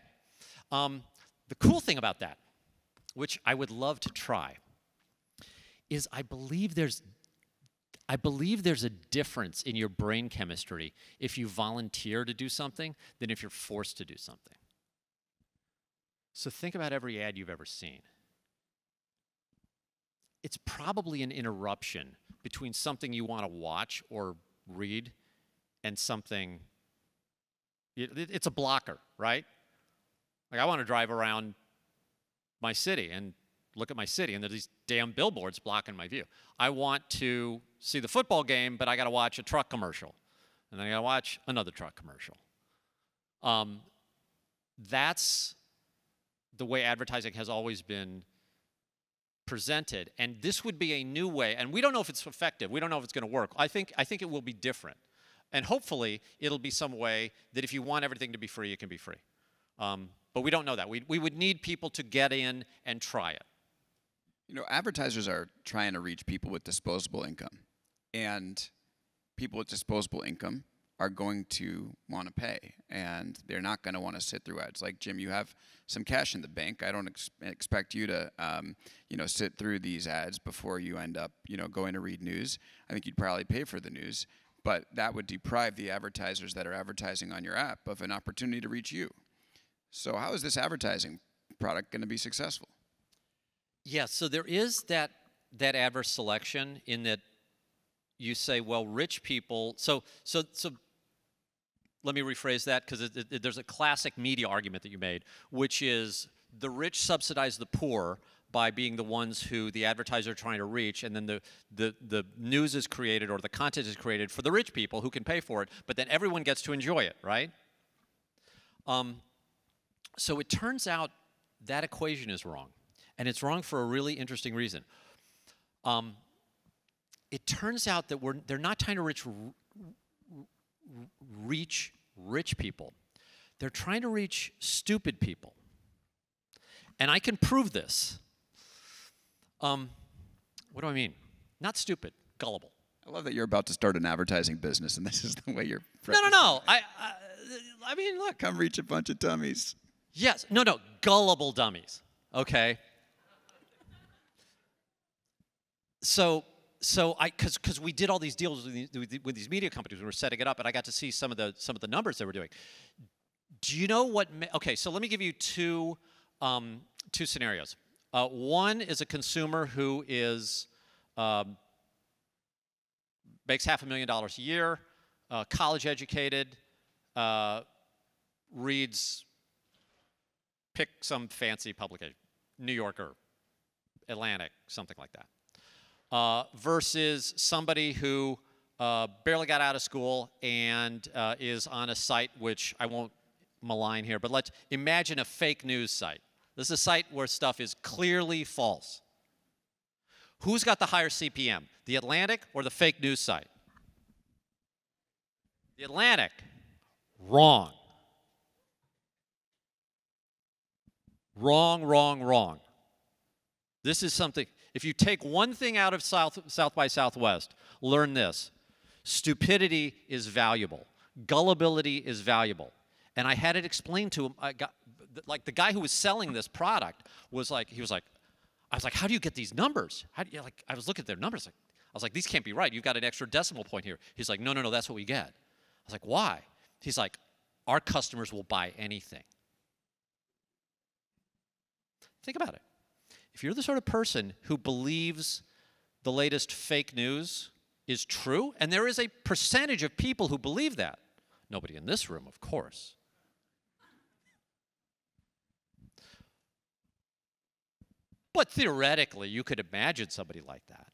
The cool thing about that, which I would love to try, is I believe there's a difference in your brain chemistry if you volunteer to do something than if you're forced to do something. So think about every ad you've ever seen. It's probably an interruption between something you want to watch or read and something, it's a blocker, right? Like I want to drive around my city and look at my city, and there's these damn billboards blocking my view. I want to see the football game, but I got to watch a truck commercial, and then I got to watch another truck commercial. That's the way advertising has always been presented, and this would be a new way, and we don't know if it's effective. We don't know if it's going to work. I think it will be different, and hopefully it'll be some way that if you want everything to be free, it can be free. But we don't know that. We would need people to get in and try it. You know, advertisers are trying to reach people with disposable income, and people with disposable income are going to want to pay, and they're not going to want to sit through ads. Like, Jim, you have some cash in the bank. I don't expect you to, sit through these ads before you end up, going to read news. I think you'd probably pay for the news, but that would deprive the advertisers that are advertising on your app of an opportunity to reach you. So how is this advertising product going to be successful? Yeah, so there is that adverse selection in that you say, well, rich people. So let me rephrase that, because there's a classic media argument that you made, which is the rich subsidize the poor by being the ones who the advertisers are trying to reach, and then the news is created or the content is created for the rich people who can pay for it, but then everyone gets to enjoy it, right? So it turns out that equation is wrong, and it's wrong for a really interesting reason. It turns out that they're not trying to reach rich people. They're trying to reach stupid people. And I can prove this. What do I mean? Not stupid, gullible. I love that you're about to start an advertising business, and this is the way you're... No. I mean, look. Come reach a bunch of dummies. Yes. No. Gullible dummies. Okay? Because we did all these deals with these media companies, we were setting it up, and I got to see some of the numbers they were doing. Do you know what? Okay, so let me give you two scenarios. One is a consumer who is makes $500,000 a year, college educated, reads, pick some fancy publication, New Yorker, Atlantic, something like that. Versus somebody who barely got out of school and is on a site which I won't malign here, but let's imagine a fake news site. This is a site where stuff is clearly false. Who's got the higher CPM, the Atlantic or the fake news site? The Atlantic. Wrong. Wrong. This is something, if you take one thing out of South by Southwest, learn this. Stupidity is valuable. Gullibility is valuable. And I had it explained to him. Like the guy who was selling this product was like, I was like, how do you get these numbers? I was looking at their numbers. I was like, these can't be right. You've got an extra decimal point here. He's like, no, that's what we get. I was like, why? He's like, our customers will buy anything. Think about it. If you're the sort of person who believes the latest fake news is true, and there is a percentage of people who believe that, nobody in this room, of course. But theoretically, you could imagine somebody like that.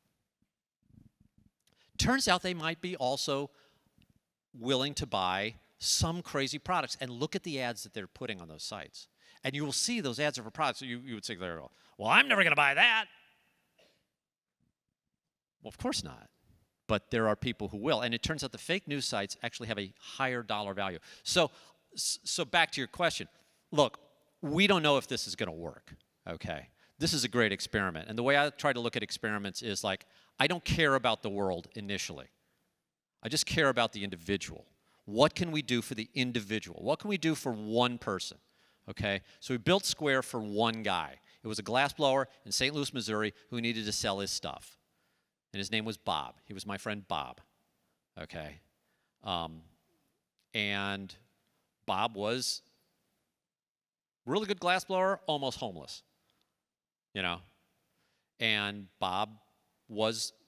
Turns out they might be also willing to buy some crazy products. And look at the ads that they're putting on those sites. And you will see those ads are for products. So you would say, well, I'm never going to buy that. Well, of course not. But there are people who will. And it turns out the fake news sites actually have a higher dollar value. So back to your question. Look, we don't know if this is going to work, okay? This is a great experiment. And the way I try to look at experiments is like, I don't care about the world initially. I just care about the individual. What can we do for the individual? What can we do for one person? Okay? So we built Square for one guy. It was a glassblower in St. Louis, Missouri, who needed to sell his stuff. And his name was Bob. He was my friend Bob. Okay? And Bob was a really good glassblower, almost homeless. You know? And Bob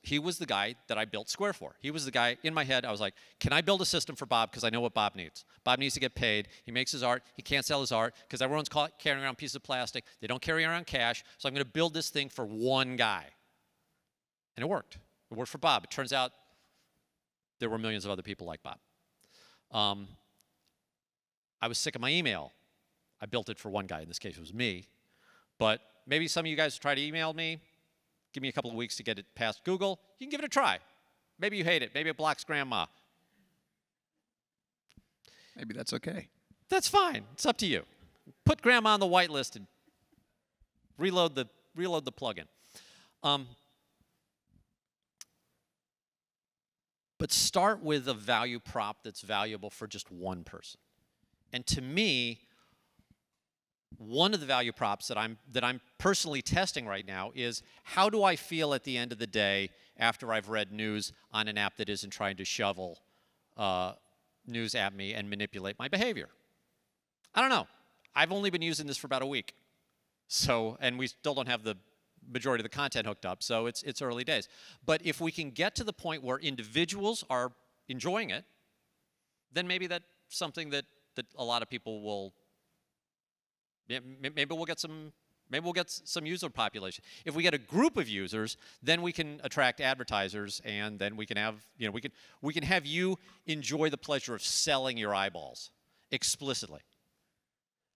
he was the guy that I built Square for. He was the guy in my head. I was like, can I build a system for Bob? Because I know what Bob needs. Bob needs to get paid. He makes his art. He can't sell his art because everyone's carrying around pieces of plastic. They don't carry around cash. So I'm going to build this thing for one guy. And it worked. It worked for Bob. It turns out there were millions of other people like Bob. I was sick of my email. I built it for one guy. In this case, it was me. But maybe some of you guys try to email me. Give me a couple of weeks to get it past Google. You can give it a try. Maybe you hate it. Maybe it blocks grandma. Maybe that's okay. That's fine. It's up to you. Put grandma on the whitelist and reload the plugin. But start with a value prop that's valuable for just one person. And to me, one of the value props that I'm personally testing right now is how do I feel at the end of the day after I've read news on an app that isn't trying to shovel news at me and manipulate my behavior? I don't know. I've only been using this for about a week. So, and we still don't have the majority of the content hooked up, so it's early days. But if we can get to the point where individuals are enjoying it, then maybe that's something that a lot of people will. Maybe we'll get some user population. If we get a group of users, then we can attract advertisers, and then we can have we can have you enjoy the pleasure of selling your eyeballs explicitly.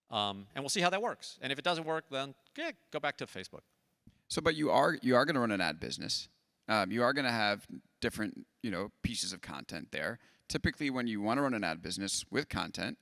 And we'll see how that works. And if it doesn't work, then go back to Facebook. So, but you are going to run an ad business. You are going to have different pieces of content there. Typically, when you want to run an ad business with content,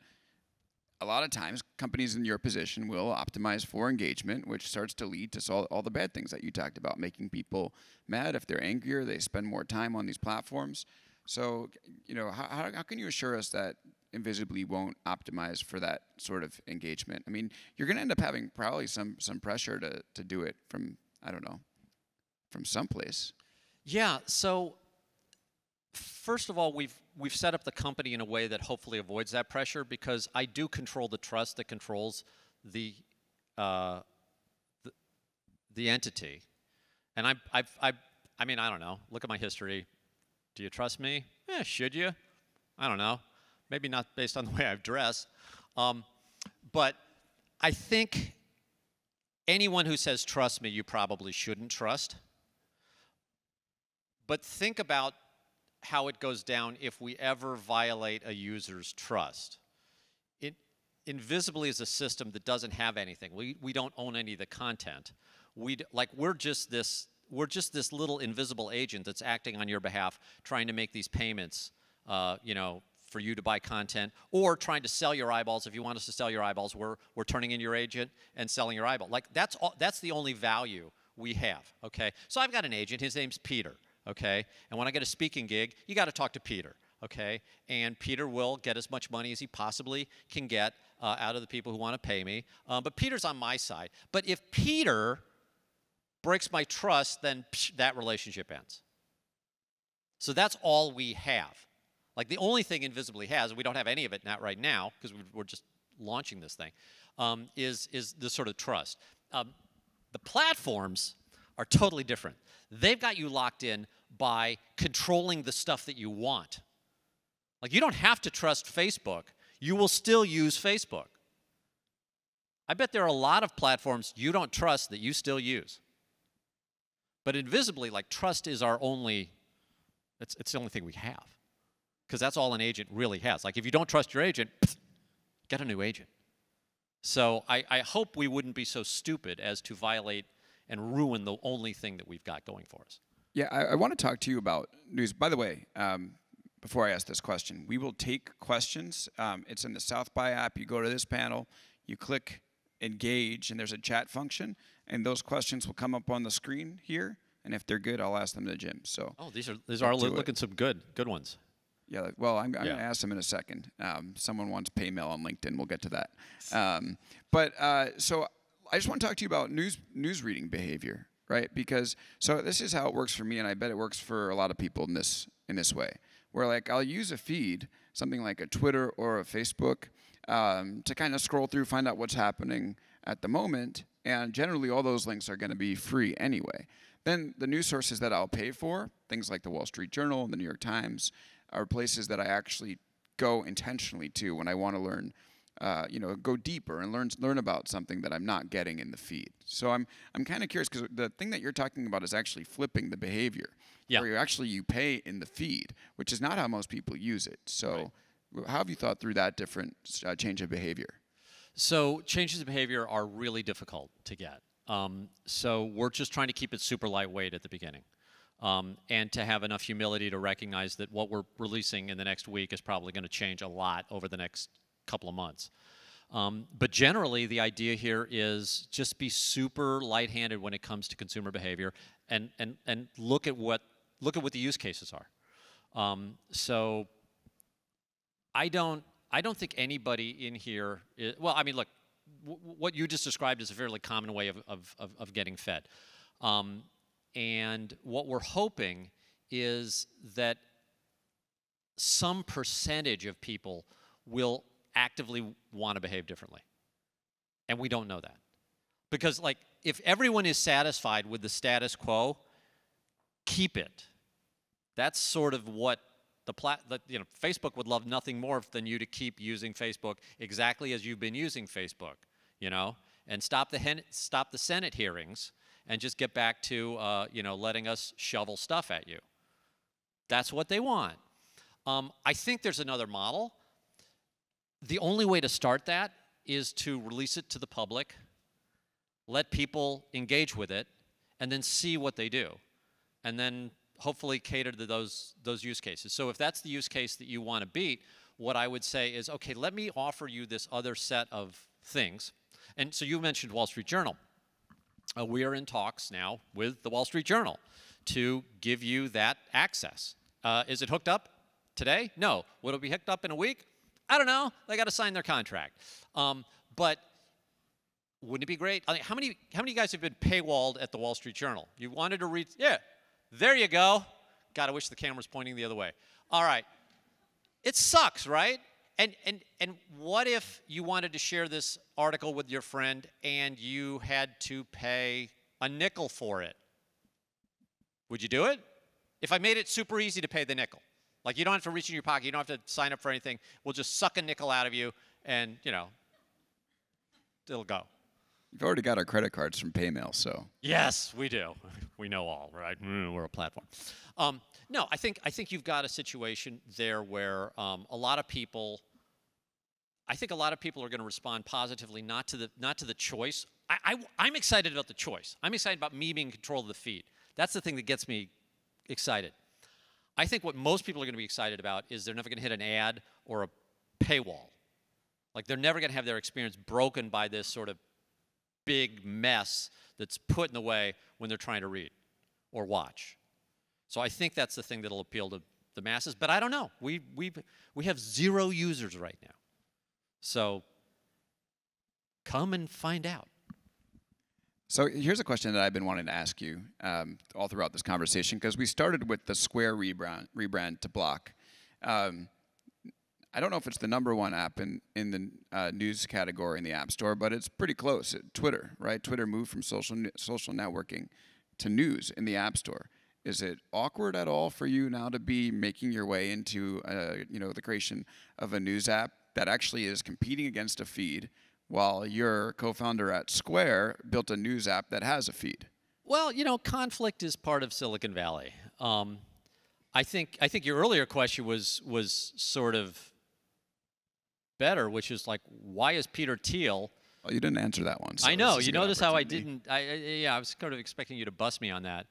a lot of times companies in your position will optimize for engagement, which starts to lead to all the bad things that you talked about, making people mad. If they're angrier, they spend more time on these platforms. So, how can you assure us that Invisibly won't optimize for that sort of engagement? I mean, you're going to end up having probably some pressure to do it from, I don't know, from someplace. Yeah, so first of all, we've set up the company in a way that hopefully avoids that pressure, because I do control the trust that controls the entity. And I mean, I don't know. Look at my history. Do you trust me? Should you? I don't know. Maybe not based on the way I've dressed. But I think anyone who says trust me, you probably shouldn't trust. But think about how it goes down if we ever violate a user's trust. Invisibly is a system that doesn't have anything. We don't own any of the content. We're just this little invisible agent that's acting on your behalf, trying to make these payments, for you to buy content, or trying to sell your eyeballs. If you want us to sell your eyeballs, we're turning in your agent and selling your eyeball. That's the only value we have. Okay. So I've got an agent. His name's Peter. Okay. And when I get a speaking gig, you got to talk to Peter. Okay. And Peter will get as much money as he possibly can get out of the people who want to pay me. But Peter's on my side. But if Peter breaks my trust, then that relationship ends. So that's all we have. Like the only thing Invisibly has, and we don't have any of it right now because we're just launching this thing, is this sort of trust. The platforms are totally different. They've got you locked in by controlling the stuff that you want. Like you don't have to trust Facebook. You will still use Facebook. I bet there are a lot of platforms you don't trust that you still use. But Invisibly, like trust is our only, it's the only thing we have. Because that's all an agent really has. Like if you don't trust your agent, get a new agent. So I hope we wouldn't be so stupid as to violate and ruin the only thing that we've got going for us. Yeah, I want to talk to you about news. By the way, before I ask this question, we will take questions. It's in the South by app. You go to this panel, you click engage, and there's a chat function, and those questions will come up on the screen here. And if they're good, I'll ask them to Jim. So these are looking some good ones. Yeah, well, I'm going to ask them in a second. Someone wants pay mail on LinkedIn. We'll get to that. So I just want to talk to you about news reading behavior, right? Because so this is how it works for me, and I bet it works for a lot of people in this way. Where like I'll use a feed, something like a Twitter or a Facebook, to kind of scroll through, find out what's happening at the moment, and generally all those links are going to be free anyway. then the news sources that I'll pay for, things like the Wall Street Journal and the New York Times, are places that I actually go intentionally to when I want to learn, go deeper and learn about something that I'm not getting in the feed. So I'm kind of curious, because the thing that you're talking about is actually flipping the behavior, Yeah. where you pay in the feed, which is not how most people use it. So how have you thought through that different change of behavior? So changes of behavior are really difficult to get. So we're just trying to keep it super lightweight at the beginning, and to have enough humility to recognize that what we're releasing in the next week is probably going to change a lot over the next couple of months. But generally, the idea here is just be super light-handed when it comes to consumer behavior, and look at what the use cases are. So I don't think anybody in here well, I mean, look, what you just described is a fairly common way of getting fed. And what we're hoping is that some percentage of people will actively want to behave differently. And we don't know that. Because, like, if everyone is satisfied with the status quo, keep it. That's sort of what Facebook would love nothing more than you to keep using Facebook exactly as you've been using Facebook, and stop the Senate hearings and just get back to, letting us shovel stuff at you. That's what they want. I think there's another model. The only way to start that is to release it to the public, let people engage with it, and then see what they do. And then hopefully cater to those use cases. So if that's the use case that you want to beat, what I would say is, okay, let me offer you this other set of things. And so you mentioned Wall Street Journal. We are in talks now with the Wall Street Journal to give you that access. Is it hooked up today? No. Will it be hooked up in a week? I don't know. They got to sign their contract. But wouldn't it be great? I mean, how many of you guys have been paywalled at the Wall Street Journal? You wanted to read? Yeah. There you go. God, I wish the camera's pointing the other way. All right. It sucks, right? And what if you wanted to share this article with your friend and you had to pay a nickel for it? Would you do it? If I made it super easy to pay the nickel. Like, you don't have to reach in your pocket. You don't have to sign up for anything. We'll just suck a nickel out of you and, it'll go. You've already got our credit cards from PayMail, so. Yes, we do. We know all, right? We're a platform. No, I think you've got a situation there where a lot of people are going to respond positively, not to the choice. I'm excited about the choice. I'm excited about me being in control of the feed. That's the thing that gets me excited. I think what most people are going to be excited about is they're never going to hit an ad or a paywall. Like, they're never going to have their experience broken by this sort of big mess that's put in the way when they're trying to read or watch. So I think that's the thing that'll appeal to the masses, but I don't know. We have 0 users right now. So come and find out. So here's a question that I've been wanting to ask you all throughout this conversation, because we started with the Square rebrand to Block. I don't know if it's the #1 app in the news category in the App Store, but it's pretty close. Twitter, right? Twitter moved from social networking to news in the App Store. Is it awkward at all for you now to be making your way into the creation of a news app that actually is competing against a feed, while your co-founder at Square built a news app that has a feed? Well, conflict is part of Silicon Valley. I think your earlier question was sort of better, which is like, why is Peter Thiel? Well, you didn't answer that one. So I know. You notice how I didn't. I was kind of expecting you to bust me on that.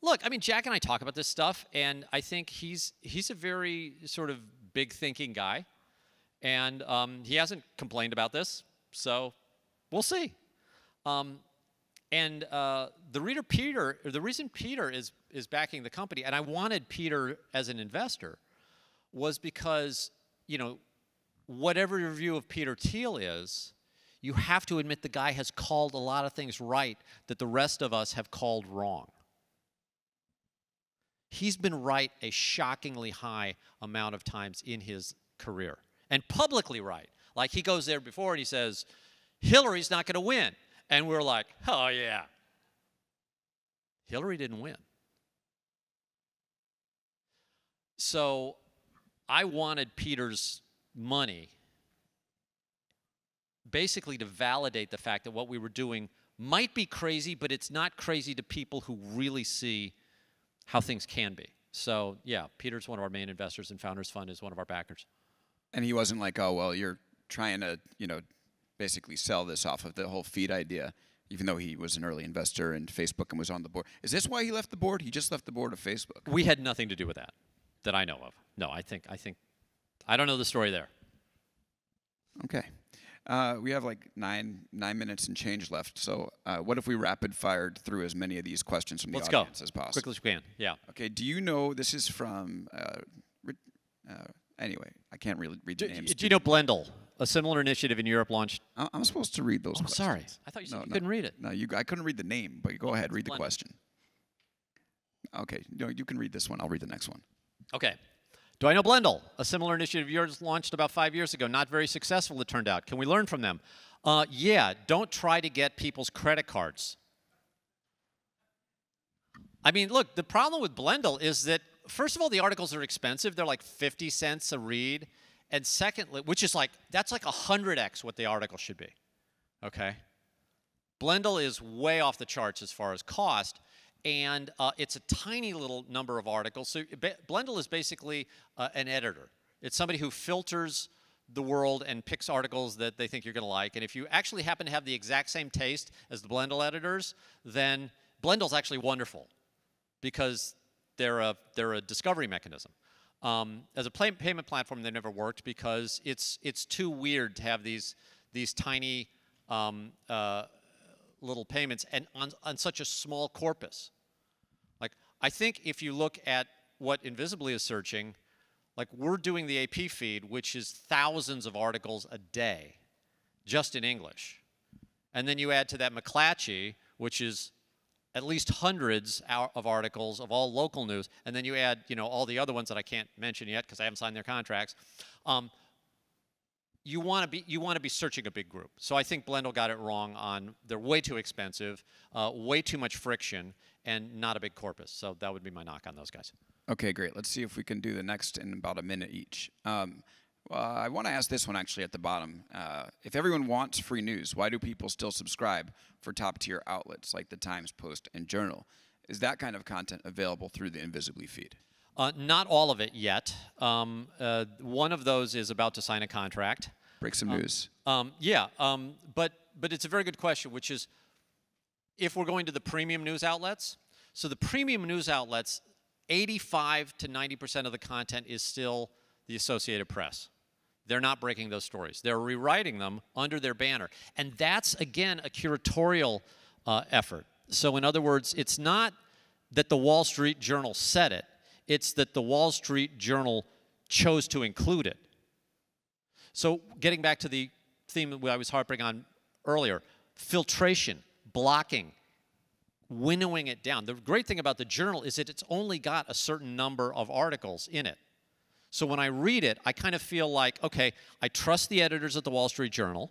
Look, I mean, Jack and I talk about this stuff, and I think he's a very sort of big thinking guy, and he hasn't complained about this, so we'll see. And the reason Peter is backing the company, and I wanted Peter as an investor, was because, whatever your view of Peter Thiel is, you have to admit the guy has called a lot of things right that the rest of us have called wrong. He's been right a shockingly high amount of times in his career, and publicly right. Like, he goes there before and he says, Hillary's not going to win. And we're like, oh, yeah. Hillary didn't win. So I wanted Peter's money basically to validate the fact that what we were doing might be crazy, but it's not crazy to people who really see how things can be. So yeah, Peter's one of our main investors, and Founders Fund is one of our backers. And he wasn't like, oh, well, you're trying to, basically sell this off of the whole feed idea, even though he was an early investor in Facebook and was on the board. Is this why he left the board? He just left the board of Facebook. We had nothing to do with that I know of. No, I don't know the story there. Okay. We have like nine minutes and change left. So what if we rapid fired through as many of these questions from the audience as possible? Quickly as we can. Yeah. Okay. Do you know, this is from, anyway, I can't really read the names. Do you know Blendl? A similar initiative in Europe launched. I'm supposed to read those questions. Sorry. I thought you said you couldn't read it. No, I couldn't read the name, but go ahead, read the question. Okay. You can read this one. I'll read the next one. Okay. Do I know Blendl? A similar initiative of yours launched about 5 years ago. Not very successful, it turned out. Can we learn from them? Yeah, don't try to get people's credit cards. I mean, look, the problem with Blendl is that, first of all, the articles are expensive. They're like 50 cents a read. And secondly, which is like, that's like 100x what the article should be. Okay? Blendl is way off the charts as far as cost. And it's a tiny little number of articles. So Blendl is basically an editor. It's somebody who filters the world and picks articles that they think you're going to like. And if you actually happen to have the exact same taste as the Blendl editors, then Blendl's actually wonderful because they're a discovery mechanism. As a payment platform, they never worked because it's too weird to have these tiny little payments and on such a small corpus. Like, I think if you look at what Invisibly is searching, like we're doing the AP feed, which is thousands of articles a day, just in English. And then you add to that Mckelvey, which is at least hundreds of articles of all local news, and then you add, all the other ones that I can't mention yet because I haven't signed their contracts. You want to be searching a big group. So I think Blendl got it wrong on they're way too expensive, way too much friction, and not a big corpus. So that would be my knock on those guys. Okay, great. Let's see if we can do the next in about a minute each. I want to ask this one actually at the bottom. If everyone wants free news, why do people still subscribe for top-tier outlets like the Times, Post, and Journal? Is that kind of content available through the Invisibly feed? Not all of it yet. One of those is about to sign a contract. Break some news. But it's a very good question, which is if we're going to the premium news outlets. So the premium news outlets, 85 to 90% of the content is still the Associated Press. They're not breaking those stories. They're rewriting them under their banner. And that's, again, a curatorial effort. So in other words, it's not that the Wall Street Journal said it. It's that the Wall Street Journal chose to include it. So getting back to the theme that I was harping on earlier, filtration, blocking, winnowing it down. The great thing about the journal is that it's only got a certain number of articles in it. So when I read it, I kind of feel like, okay, I trust the editors at the Wall Street Journal,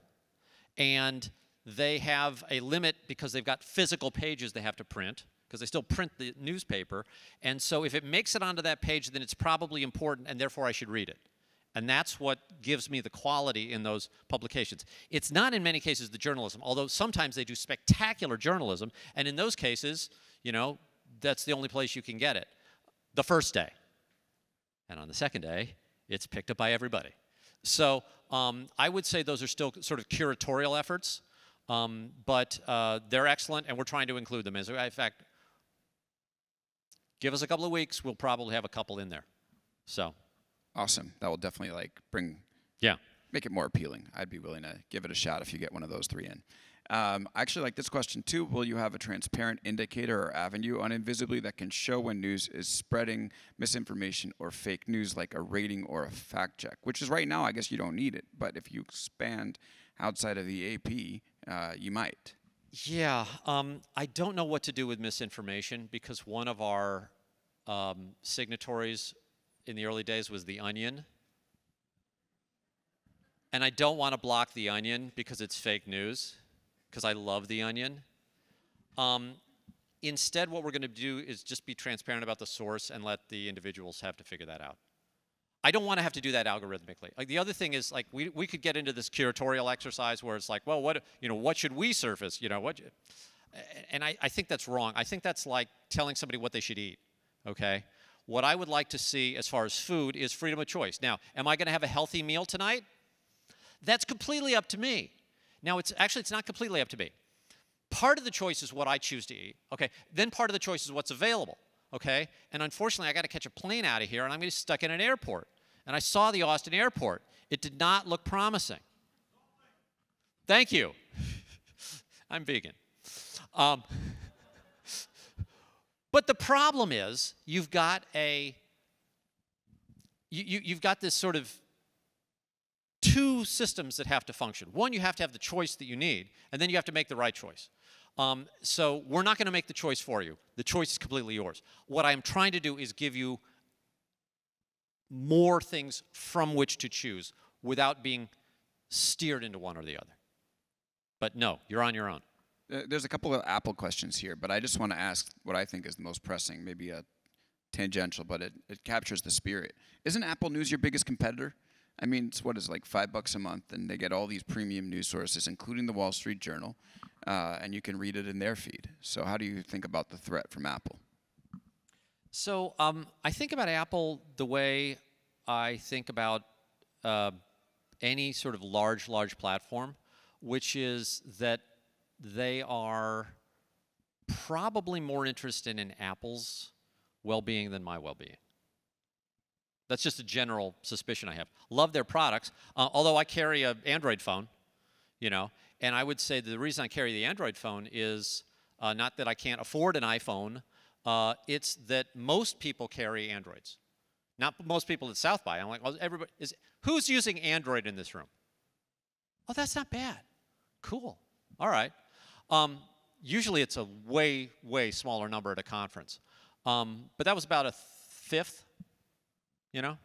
and they have a limit because they've got physical pages they have to print, because they still print the newspaper. And so if it makes it onto that page, then it's probably important, and therefore I should read it. And that's what gives me the quality in those publications. It's not in many cases the journalism, although sometimes they do spectacular journalism, and in those cases, that's the only place you can get it. The first day. And on the second day, it's picked up by everybody. So I would say those are still sort of curatorial efforts, but they're excellent, and we're trying to include them. In fact, give us a couple of weeks, we'll probably have a couple in there. So. Awesome. That will definitely make it more appealing. I'd be willing to give it a shot if you get one of those three in. I actually like this question too. Will you have a transparent indicator or avenue on Invisibly that can show when news is spreading misinformation or fake news, like a rating or a fact check? Which is right now, I guess you don't need it, but if you expand outside of the AP, you might. Yeah, I don't know what to do with misinformation because one of our signatories in the early days was The Onion. And I don't want to block The Onion because it's fake news, because I love The Onion. Instead, what we're going to do is just be transparent about the source and let the individuals have to figure that out. I don't want to have to do that algorithmically. Like the other thing is, like we could get into this curatorial exercise where it's like, well, what should we surface? And I think that's wrong. I think that's like telling somebody what they should eat. Okay. What I would like to see as far as food is freedom of choice. Now, am I going to have a healthy meal tonight? That's completely up to me. Now, it's not completely up to me. Part of the choice is what I choose to eat. Okay. Then part of the choice is what's available. Okay? And unfortunately, I got to catch a plane out of here, and I'm going to be stuck in an airport. And I saw the Austin airport. It did not look promising. Thank you. I'm vegan. But the problem is, you've got you've got this sort of two systems that have to function. One, you have to have the choice that you need, and then you have to make the right choice. So we're not going to make the choice for you. The choice is completely yours. What I'm trying to do is give you more things from which to choose without being steered into one or the other. But no, you're on your own. There's a couple of Apple questions here, but I just want to ask what I think is the most pressing, maybe a tangential, but it captures the spirit. Isn't Apple News your biggest competitor? I mean, it's what is it, like $5 a month, and they get all these premium news sources, including the Wall Street Journal, and you can read it in their feed. So how do you think about the threat from Apple? So I think about Apple the way I think about any sort of large platform, which is that they are probably more interested in Apple's well-being than my well-being. That's just a general suspicion I have. Love their products, although I carry an Android phone, and I would say the reason I carry the Android phone is not that I can't afford an iPhone, it's that most people carry Androids. Not most people at South by. I'm like, well, who's using Android in this room? Oh, that's not bad. Cool. All right. Usually it's a way smaller number at a conference. But that was about a fifth. But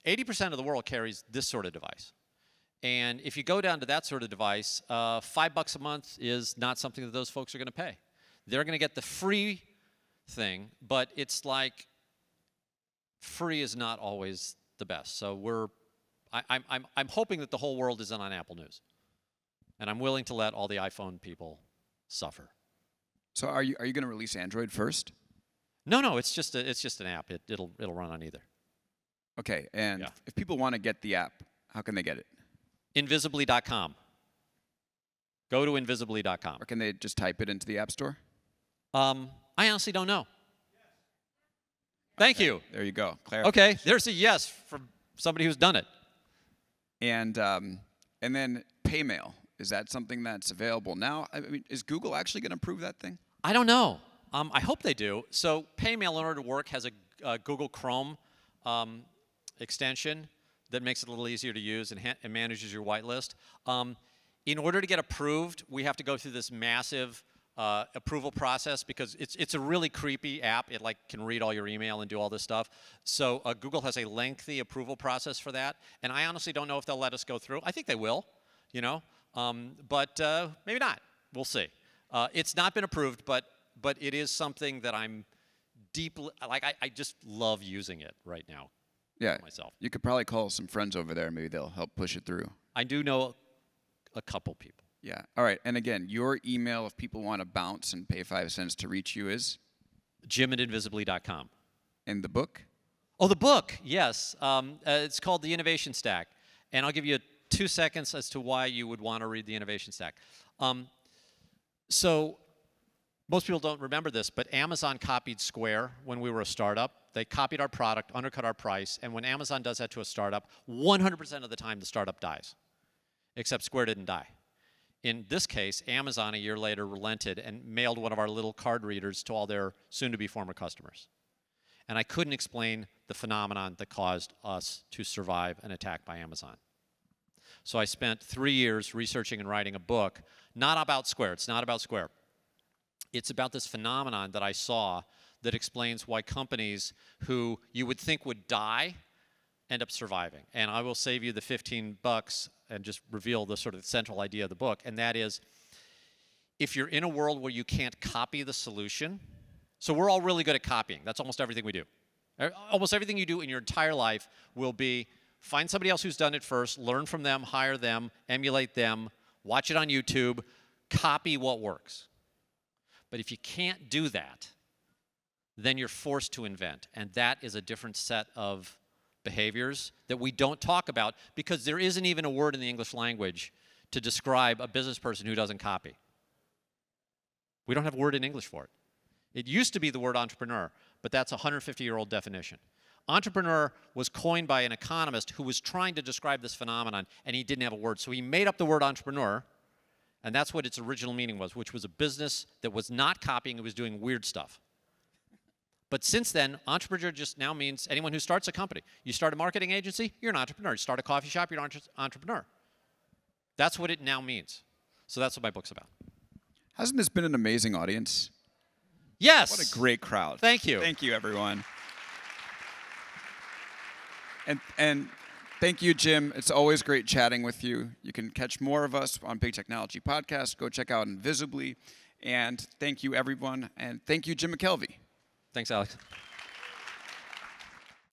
80% of the world carries this sort of device. And if you go down to that sort of device, $5 a month is not something that those folks are going to pay. They're going to get the free thing, but it's like free is not always the best. So I'm hoping that the whole world is in on Apple News. And I'm willing to let all the iPhone people suffer. So are you going to release Android first? No, it's just an app. It'll run on either. Okay, and if people want to get the app, how can they get it? Invisibly.com. Go to invisibly.com. Or can they just type it into the App Store? I honestly don't know. Thank you. There you go. Okay, there's a yes from somebody who's done it. And then Paymail. Is that something that's available now? I mean, is Google actually going to approve that thing? I don't know. I hope they do. So Paymail, in order to work, has a Google Chrome extension that makes it a little easier to use and manages your whitelist. In order to get approved, we have to go through this massive approval process because it's a really creepy app. It can read all your email and do all this stuff. So Google has a lengthy approval process for that, and I honestly don't know if they'll let us go through. I think they will, but maybe not. We'll see. It's not been approved, but it is something that I'm deeply I just love using it right now. Yeah, myself. You could probably call some friends over there. Maybe they'll help push it through. I do know a couple people. Yeah. All right. And again, your email, if people want to bounce and pay 5 cents to reach you, is? Jim@invisibly.com. And the book? Oh, the book. Yes. It's called The Innovation Stack. And I'll give you 2 seconds as to why you would want to read The Innovation Stack. So most people don't remember this, but Amazon copied Square when we were a startup. They copied our product, undercut our price, and when Amazon does that to a startup, 100% of the time the startup dies, except Square didn't die. In this case, Amazon a year later relented and mailed one of our little card readers to all their soon-to-be former customers. And I couldn't explain the phenomenon that caused us to survive an attack by Amazon. So I spent 3 years researching and writing a book, not about Square. It's not about Square. It's about this phenomenon that I saw that explains why companies who you would think would die end up surviving. And I will save you the $15 and just reveal the sort of central idea of the book, and that is if you're in a world where you can't copy the solution, so we're all really good at copying. That's almost everything we do. Almost everything you do in your entire life will be find somebody else who's done it first, learn from them, hire them, emulate them, watch it on YouTube, copy what works. But if you can't do that, then you're forced to invent. And that is a different set of behaviors that we don't talk about because there isn't even a word in the English language to describe a business person who doesn't copy. We don't have a word in English for it. It used to be the word entrepreneur, but that's a 150-year-old definition. Entrepreneur was coined by an economist who was trying to describe this phenomenon, and he didn't have a word. So he made up the word entrepreneur, and that's what its original meaning was, which was a business that was not copying, it was doing weird stuff. But since then, entrepreneur just now means anyone who starts a company. You start a marketing agency, you're an entrepreneur. You start a coffee shop, you're an entrepreneur. That's what it now means. So that's what my book's about. Hasn't this been an amazing audience? Yes. What a great crowd. Thank you. Thank you, everyone. And thank you, Jim. It's always great chatting with you. You can catch more of us on Big Technology Podcast. Go check out Invisibly. And thank you, everyone. And thank you, Jim Mckelvey. Thanks, Alex.